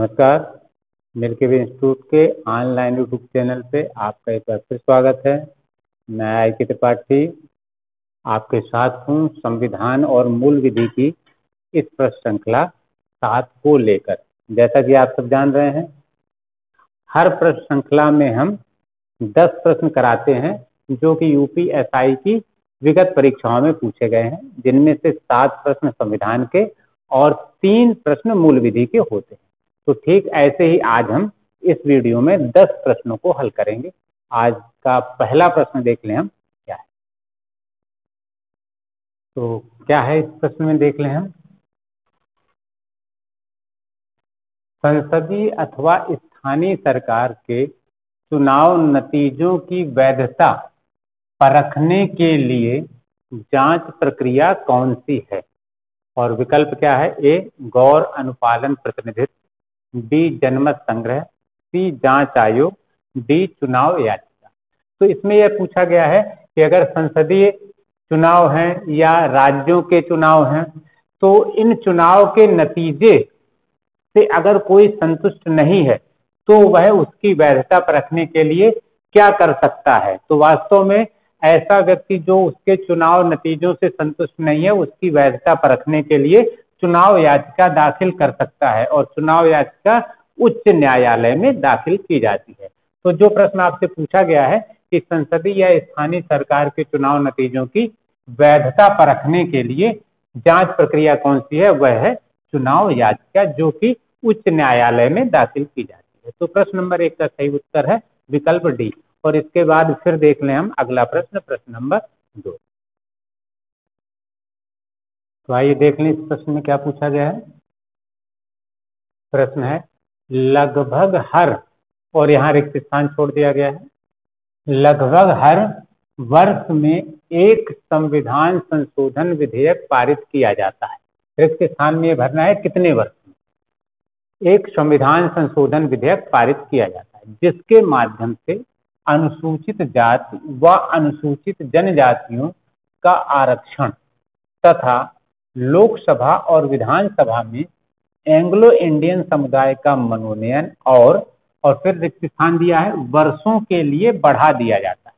नमस्कार। मिल्की वे इंस्टीट्यूट के online YouTube channel पे आपका एक बार फिर स्वागत है। मैं आई.के. त्रिपाठी आपके साथ हूँ संविधान और मूल विधि की इस प्रश्न श्रृंखला 7 को लेकर। जैसा कि आप सब जान रहे हैं, हर प्रश्न श्रृंखला में हम 10 प्रश्न कराते हैं जो कि यूपीएसआई की विगत परीक्षाओं में पूछे गए हैं, जिनमें से 7 प्रश्न संविधान के और 3 प्रश्न मूल विधि के होते हैं। तो ठीक ऐसे ही आज हम इस वीडियो में 10 प्रश्नों को हल करेंगे। आज का पहला प्रश्न देख लें हम क्या है। तो क्या है इस प्रश्न में, देख लें हम। संसदीय अथवा स्थानीय सरकार के चुनाव नतीजों की वैधता परखने के लिए जांच प्रक्रिया कौन सी है? और विकल्प क्या है? ए गौर अनुपालन प्रतिनिधित्व, बी जनमत संग्रह, सी जांच आयोग, डी चुनाव याचिका। तो इसमें यह पूछा गया है कि अगर संसदीय चुनाव हैं या राज्यों के चुनाव हैं, तो इन चुनाव के नतीजे से अगर कोई संतुष्ट नहीं है तो वह उसकी वैधता परखने के लिए क्या कर सकता है। तो वास्तव में ऐसा व्यक्ति जो उसके चुनाव नतीजों से संतुष्ट नहीं है, उसकी वैधता परखने के लिए चुनाव याचिका दाखिल कर सकता है, और चुनाव याचिका उच्च न्यायालय में दाखिल की जाती है। तो जो प्रश्न आपसे पूछा गया है कि संसदीय या स्थानीय सरकार के चुनाव नतीजों की वैधता परखने के लिए जांच प्रक्रिया कौन सी है, वह है चुनाव याचिका, जो कि उच्च न्यायालय में दाखिल की जाती है। तो प्रश्न नंबर 1 का सही उत्तर है विकल्प डी। और इसके बाद फिर देख लें हम अगला प्रश्न, प्रश्न नंबर 2। तो आइए देख लें इस प्रश्न में क्या पूछा गया है। प्रश्न है लगभग हर, और यहाँ रिक्त स्थान छोड़ दिया गया है, लगभग हर वर्ष में एक संविधान संशोधन विधेयक पारित किया जाता है। रिक्त स्थान में यह भरना है कितने वर्ष में एक संविधान संशोधन विधेयक पारित किया जाता है, जिसके माध्यम से अनुसूचित जाति व अनुसूचित जनजातियों का आरक्षण तथा लोकसभा और विधानसभा में एंग्लो इंडियन समुदाय का मनोनयन और फिर रिक्त स्थान दिया है वर्षों के लिए बढ़ा दिया जाता है।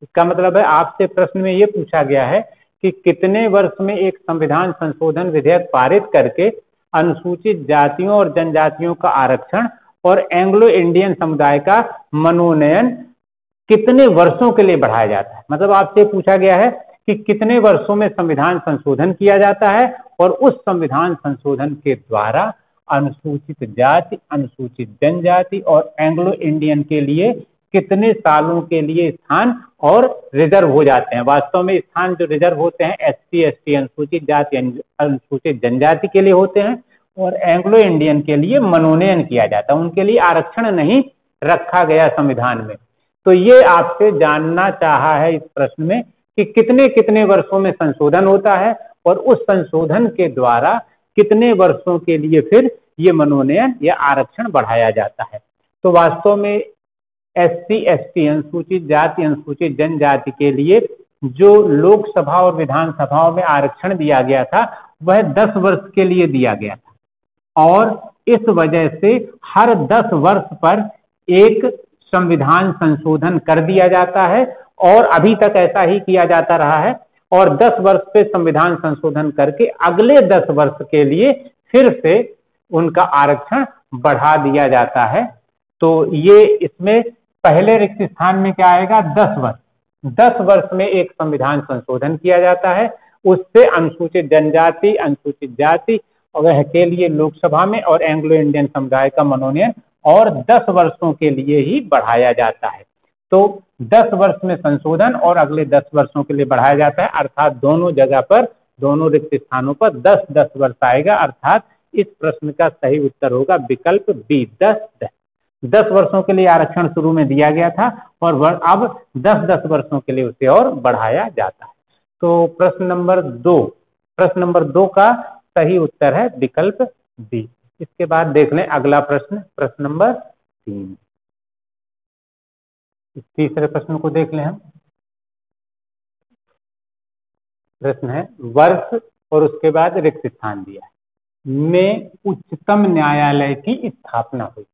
इसका मतलब है आपसे प्रश्न में यह पूछा गया है कि कितने वर्ष में एक संविधान संशोधन विधेयक पारित करके अनुसूचित जातियों और जनजातियों का आरक्षण और एंग्लो इंडियन समुदाय का मनोनयन कितने वर्षों के लिए बढ़ाया जाता है। मतलब आपसे पूछा गया है कि कितने वर्षों में संविधान संशोधन किया जाता है और उस संविधान संशोधन के द्वारा अनुसूचित जाति, अनुसूचित जनजाति और एंग्लो इंडियन के लिए कितने सालों के लिए स्थान और रिजर्व हो जाते हैं। वास्तव में स्थान जो रिजर्व होते हैं एससी, एसटी, अनुसूचित जाति, अनुसूचित जनजाति के लिए होते हैं, और एंग्लो इंडियन के लिए मनोनयन किया जाता है, उनके लिए आरक्षण नहीं रखा गया संविधान में। तो ये आपसे जानना चाहा है इस प्रश्न में कि कितने कितने वर्षों में संशोधन होता है और उस संशोधन के द्वारा कितने वर्षों के लिए फिर ये मनोनयन या आरक्षण बढ़ाया जाता है। तो वास्तव में एससी, एसटी, अनुसूचित जाति, अनुसूचित जनजाति के लिए जो लोकसभा और विधानसभाओं में आरक्षण दिया गया था वह 10 वर्ष के लिए दिया गया था, और इस वजह से हर 10 वर्ष पर एक संविधान संशोधन कर दिया जाता है, और अभी तक ऐसा ही किया जाता रहा है। और 10 वर्ष पे संविधान संशोधन करके अगले 10 वर्ष के लिए फिर से उनका आरक्षण बढ़ा दिया जाता है। तो ये इसमें पहले रिक्त स्थान में क्या आएगा? 10 वर्ष। 10 वर्ष में एक संविधान संशोधन किया जाता है, उससे अनुसूचित जनजाति, अनुसूचित जाति वह के लिए लोकसभा में और एंग्लो इंडियन समुदाय का मनोनयन और 10 वर्षों के लिए ही बढ़ाया जाता है। तो 10 वर्ष में संशोधन और अगले 10 वर्षों के लिए बढ़ाया जाता है, अर्थात दोनों जगह पर, दोनों रिक्त स्थानों पर 10-10 वर्ष आएगा। अर्थात इस प्रश्न का सही उत्तर होगा विकल्प बी, 10 वर्षों के लिए आरक्षण शुरू में दिया गया था और अब 10-10 वर्षों के लिए उसे और बढ़ाया जाता है। तो प्रश्न नंबर 2 का सही उत्तर है विकल्प बी। इसके बाद देख लें अगला प्रश्न, प्रश्न नंबर 3। इस तीसरे प्रश्न को देख लें हम। प्रश्न है वर्ष और उसके बाद रिक्त स्थान दिया है। में उच्चतम न्यायालय की स्थापना हुई?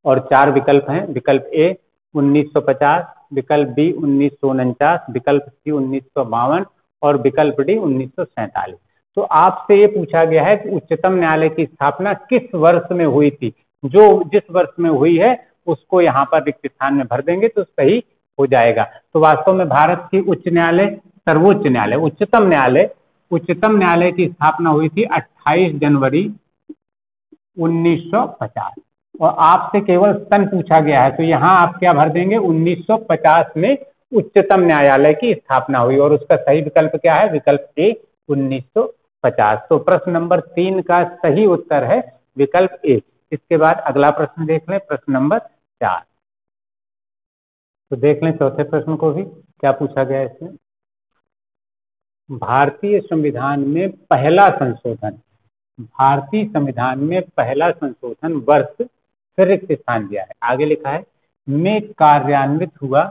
और 4 विकल्प हैं। विकल्प ए 1950, विकल्प बी 1949, विकल्प सी 1952 और विकल्प डी 1947। तो आपसे ये पूछा गया है कि उच्चतम न्यायालय की स्थापना किस वर्ष में हुई थी। जो जिस वर्ष में हुई है उसको यहाँ पर रिक्त स्थान में भर देंगे तो सही हो जाएगा। तो वास्तव में भारत की उच्च न्यायालय, सर्वोच्च न्यायालय, उच्चतम न्यायालय की स्थापना हुई थी 28 जनवरी 1950। और आपसे केवल सन पूछा गया है तो यहाँ आप क्या भर देंगे, 1950 में उच्चतम न्यायालय की स्थापना हुई। और उसका सही विकल्प क्या है, विकल्प ए 1950। तो प्रश्न नंबर 3 का सही उत्तर है विकल्प ए। इसके बाद अगला प्रश्न देख लें, प्रश्न नंबर 4। तो देख लें चौथे प्रश्न को भी, क्या पूछा गया है इसमें। भारतीय संविधान में पहला संशोधन, भारतीय संविधान में पहला संशोधन वर्ष फिर रिक्त स्थान दिया है, आगे लिखा है में कार्यान्वित हुआ,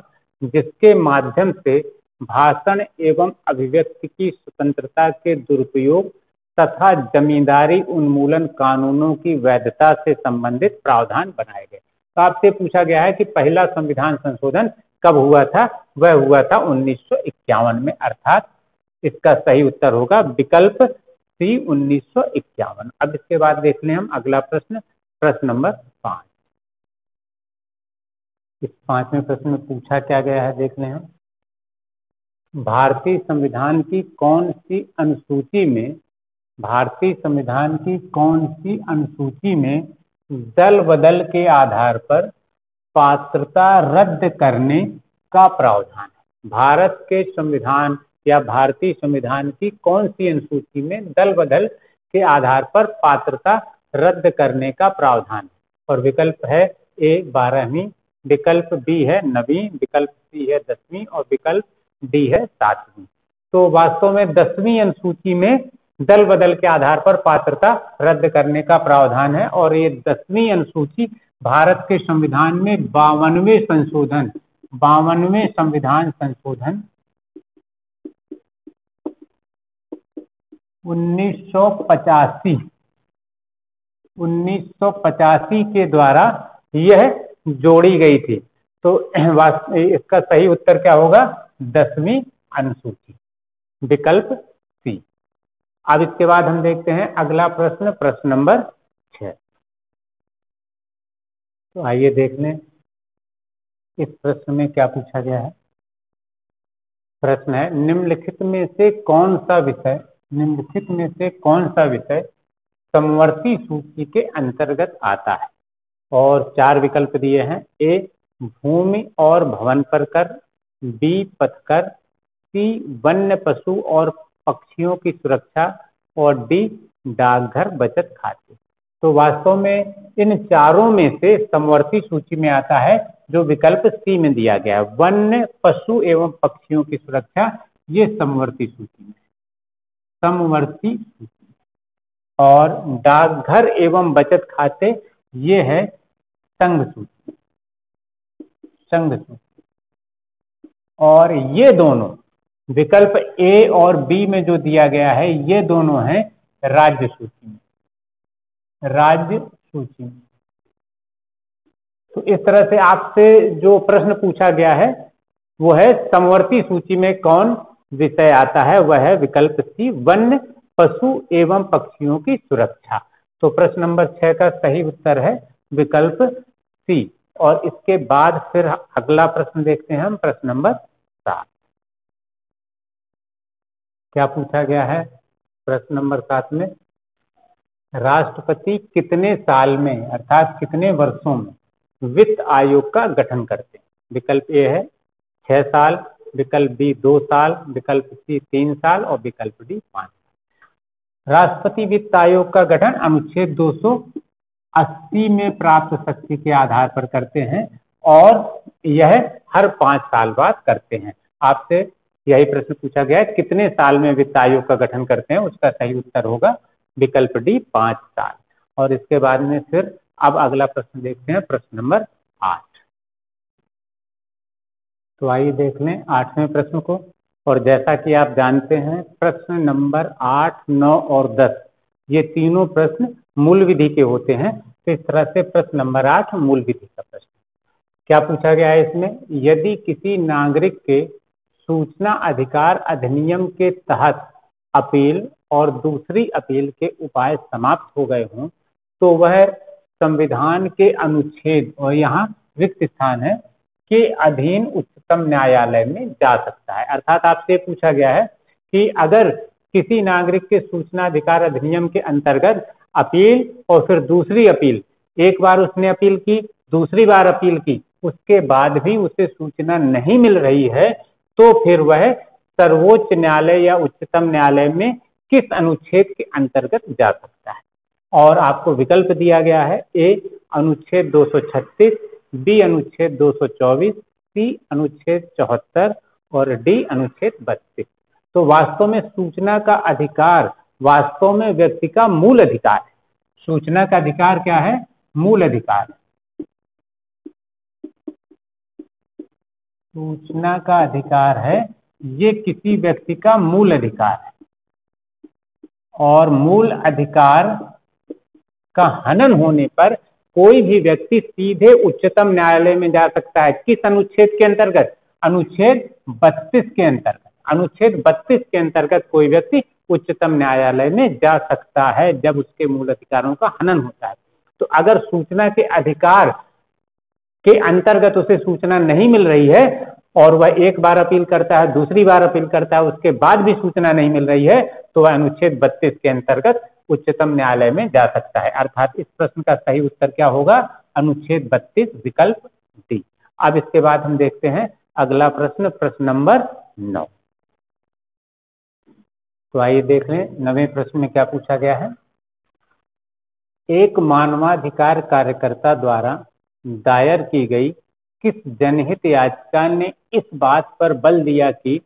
जिसके माध्यम से भाषण एवं अभिव्यक्ति की स्वतंत्रता के दुरुपयोग तथा जमींदारी उन्मूलन कानूनों की वैधता से संबंधित प्रावधान बनाए गए। तो आपसे पूछा गया है कि पहला संविधान संशोधन कब हुआ था, वह हुआ था 1951 में, अर्थात इसका सही उत्तर होगा विकल्प सी 1951। अब इसके बाद देख लें हम अगला प्रश्न, प्रश्न नंबर 5। इस 5वें प्रश्न में पूछा क्या गया है, देख लें हम। भारतीय संविधान की कौन सी अनुसूची में, भारतीय संविधान की कौन सी अनुसूची में दल बदल के आधार पर पात्रता रद्द करने का प्रावधान है। भारत के संविधान या भारतीय संविधान की कौन सी अनुसूची में दल बदल के आधार पर पात्रता रद्द करने का प्रावधान है। और विकल्प है ए 12वीं, विकल्प बी है 9वीं, विकल्प सी है 10वीं और विकल्प डी है 7वीं। तो वास्तव में 10वीं अनुसूची में दल बदल के आधार पर पात्रता रद्द करने का प्रावधान है। और ये 10वीं अनुसूची भारत के संविधान में 52वें संशोधन, 52वें संविधान संशोधन 1985 के द्वारा यह जोड़ी गई थी। तो इसका सही उत्तर क्या होगा, 10वीं अनुसूची, विकल्प सी। अब इसके बाद हम देखते हैं अगला प्रश्न, प्रश्न नंबर 6। तो आइए देख लें इस प्रश्न में क्या पूछा गया है। प्रश्न है निम्नलिखित में से कौन सा विषय समवर्ती सूची के अंतर्गत आता है। और 4 विकल्प दिए हैं, ए भूमि और भवन पर कर, बी पथकर, सी वन्य पशु और पक्षियों की सुरक्षा और डी डाकघर बचत खाते। तो वास्तव में इन चारों में से समवर्ती सूची में आता है जो विकल्प सी में दिया गया है, वन्य पशु एवं पक्षियों की सुरक्षा, ये समवर्ती सूची में, समवर्ती सूची। और डाकघर एवं बचत खाते ये है संघ सूची, संघ सूची। और ये दोनों विकल्प ए और बी में जो दिया गया है ये दोनों हैं राज्य सूची में, राज्य सूची में। तो इस तरह से आपसे जो प्रश्न पूछा गया है वो है समवर्ती सूची में कौन विषय आता है, वह है विकल्प सी वन्य पशु एवं पक्षियों की सुरक्षा। तो प्रश्न नंबर 6 का सही उत्तर है विकल्प सी। और इसके बाद फिर अगला प्रश्न देखते हैं हम, प्रश्न नंबर 7। क्या पूछा गया है प्रश्न नंबर 7 में, राष्ट्रपति कितने साल में अर्थात कितने वर्षों में वित्त आयोग का गठन करते हैं। विकल्प ए है 6 साल, विकल्प बी 2 साल, विकल्प सी 3 साल और विकल्प डी 5 साल। राष्ट्रपति वित्त आयोग का गठन अनुच्छेद 280 में प्राप्त शक्ति के आधार पर करते हैं और यह हर 5 साल बाद करते हैं। आपसे यही प्रश्न पूछा गया है कितने साल में वित्त आयोग का गठन करते हैं, उसका सही उत्तर होगा विकल्प डी 5 साल। और इसके बाद में फिर अब अगला प्रश्न देखते हैं, प्रश्न नंबर 8। तो आइए देख लें 8वें प्रश्न को। और जैसा कि आप जानते हैं प्रश्न नंबर 8, 9 और 10 ये तीनों प्रश्न मूल विधि के होते हैं। तो इस तरह से प्रश्न नंबर 8 मूल विधि का प्रश्न। क्या पूछा गया है इसमें, यदि किसी नागरिक के सूचना अधिकार अधिनियम के तहत अपील और दूसरी अपील के उपाय समाप्त हो गए हों तो वह संविधान के अनुच्छेद, और यहाँ रिक्त स्थान है, के अधीन उच्चतम न्यायालय में जा सकता है। अर्थात आपसे पूछा गया है कि अगर किसी नागरिक के सूचना अधिकार अधिनियम के अंतर्गत अपील और फिर दूसरी अपील, एक बार उसने अपील की, दूसरी बार अपील की, उसके बाद भी उसे सूचना नहीं मिल रही है, तो फिर वह सर्वोच्च न्यायालय या उच्चतम न्यायालय में किस अनुच्छेद के अंतर्गत जा सकता है। और आपको विकल्प दिया गया है, ए अनुच्छेद 236, बी अनुच्छेद 224, सी अनुच्छेद 74 और डी अनुच्छेद 32। तो वास्तव में सूचना का अधिकार वास्तव में व्यक्ति का मूल अधिकार है। सूचना का अधिकार क्या है? मूल अधिकार। सूचना का अधिकार है, ये किसी व्यक्ति का मूल अधिकार है, और मूल अधिकार का हनन होने पर कोई भी व्यक्ति सीधे उच्चतम न्यायालय में जा सकता है। किस अनुच्छेद के अंतर्गत? अनुच्छेद 32 के अंतर्गत। अनुच्छेद 32 के अंतर्गत कोई व्यक्ति उच्चतम न्यायालय में जा सकता है जब उसके मूल अधिकारों का हनन होता है। तो अगर सूचना के अधिकार के अंतर्गत उसे सूचना नहीं मिल रही है और वह एक बार अपील करता है, दूसरी बार अपील करता है, उसके बाद भी सूचना नहीं मिल रही है, तो वह अनुच्छेद 32 के अंतर्गत उच्चतम न्यायालय में जा सकता है। अर्थात इस प्रश्न का सही उत्तर क्या होगा? अनुच्छेद 32, विकल्प डी। अब इसके बाद हम देखते हैं अगला प्रश्न, प्रश्न नंबर 9। तो आइए देख लें 9वें प्रश्न में क्या पूछा गया है। एक मानवाधिकार कार्यकर्ता द्वारा दायर की गई किस जनहित याचिका ने इस बात पर बल दिया कि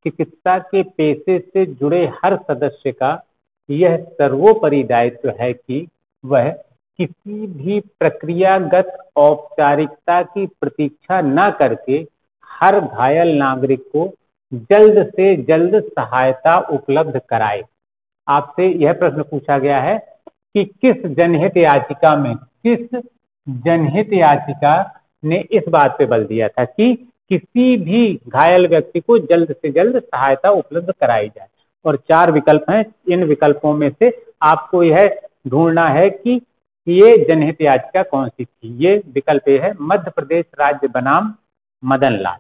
चिकित्सा के पेशे से जुड़े हर सदस्य का यह सर्वोपरि दायित्व है कि वह किसी भी प्रक्रियागत औपचारिकता की प्रतीक्षा न करके हर घायल नागरिक को जल्द से जल्द सहायता उपलब्ध कराए। आपसे यह प्रश्न पूछा गया है कि किस जनहित याचिका में, किस जनहित याचिका ने इस बात पे बल दिया था कि किसी भी घायल व्यक्ति को जल्द से जल्द सहायता उपलब्ध कराई जाए। और 4 विकल्प हैं, इन विकल्पों में से आपको यह ढूंढना है कि ये जनहित याचिका कौन सी थी। ये विकल्प ए है, मध्य प्रदेश राज्य बनाम मदन लाल,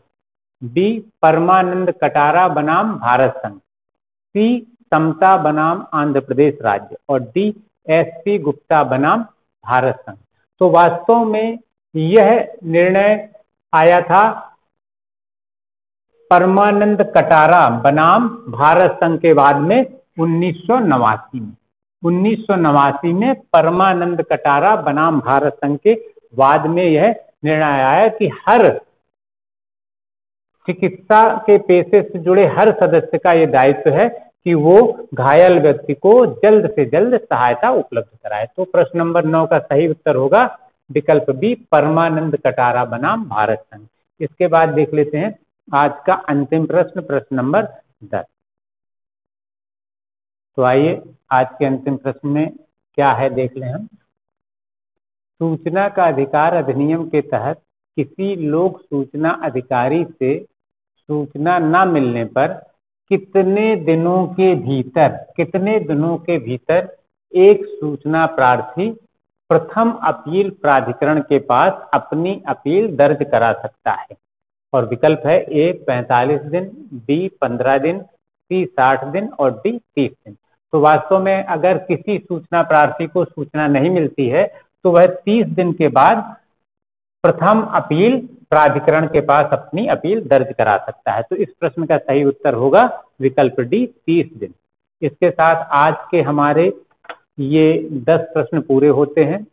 बी परमानंद कटारा बनाम भारत संघ, सी समता बनाम आंध्र प्रदेश राज्य, और डी एसपी गुप्ता बनाम भारत संघ। तो वास्तव में यह निर्णय आया था परमानंद कटारा बनाम भारत संघ के बाद में 1989 में। 1989 में परमानंद कटारा बनाम भारत संघ के बाद में यह निर्णय आया कि हर चिकित्सा के पेशे से जुड़े हर सदस्य का यह दायित्व है कि वो घायल व्यक्ति को जल्द से जल्द सहायता उपलब्ध कराए। तो प्रश्न नंबर 9 का सही उत्तर होगा विकल्प बी, परमानंद कटारा बनाम भारत संघ। इसके बाद देख लेते हैं आज का अंतिम प्रश्न, प्रश्न नंबर 10। तो आइए आज के अंतिम प्रश्न में क्या है देख लें हम। सूचना का अधिकार अधिनियम के तहत किसी लोक सूचना अधिकारी से सूचना न मिलने पर कितने दिनों के भीतर एक सूचना प्रार्थी प्रथम अपील प्राधिकरण के पास अपनी अपील दर्ज करा सकता है। और विकल्प है ए 45 दिन, बी 15 दिन, सी 60 दिन और डी 30 दिन। तो वास्तव में अगर किसी सूचना प्रार्थी को सूचना नहीं मिलती है तो वह 30 दिन के बाद प्रथम अपील प्राधिकरण के पास अपनी अपील दर्ज करा सकता है। तो इस प्रश्न का सही उत्तर होगा विकल्प डी, 30 दिन। इसके साथ आज के हमारे ये 10 प्रश्न पूरे होते हैं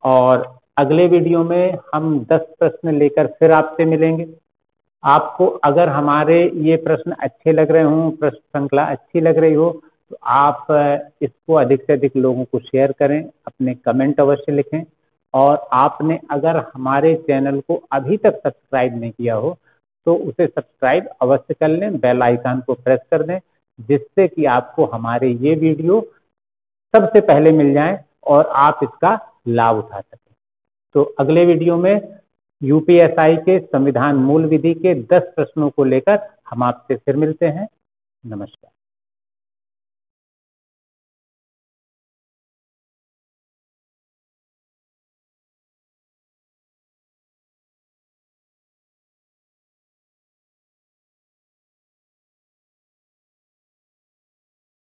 और अगले वीडियो में हम 10 प्रश्न लेकर फिर आपसे मिलेंगे। आपको अगर हमारे ये प्रश्न अच्छे लग रहे हों, प्रश्न श्रृंखला अच्छी लग रही हो, तो आप इसको अधिक से अधिक लोगों को शेयर करें, अपने कमेंट अवश्य लिखें। और आपने अगर हमारे चैनल को अभी तक सब्सक्राइब नहीं किया हो तो उसे सब्सक्राइब अवश्य कर लें, बेल आइकन को प्रेस कर दें, जिससे कि आपको हमारे ये वीडियो सबसे पहले मिल जाएं और आप इसका लाभ उठा सकें। तो अगले वीडियो में यूपीएसआई के संविधान मूल विधि के 10 प्रश्नों को लेकर हम आपसे फिर मिलते हैं। नमस्कार।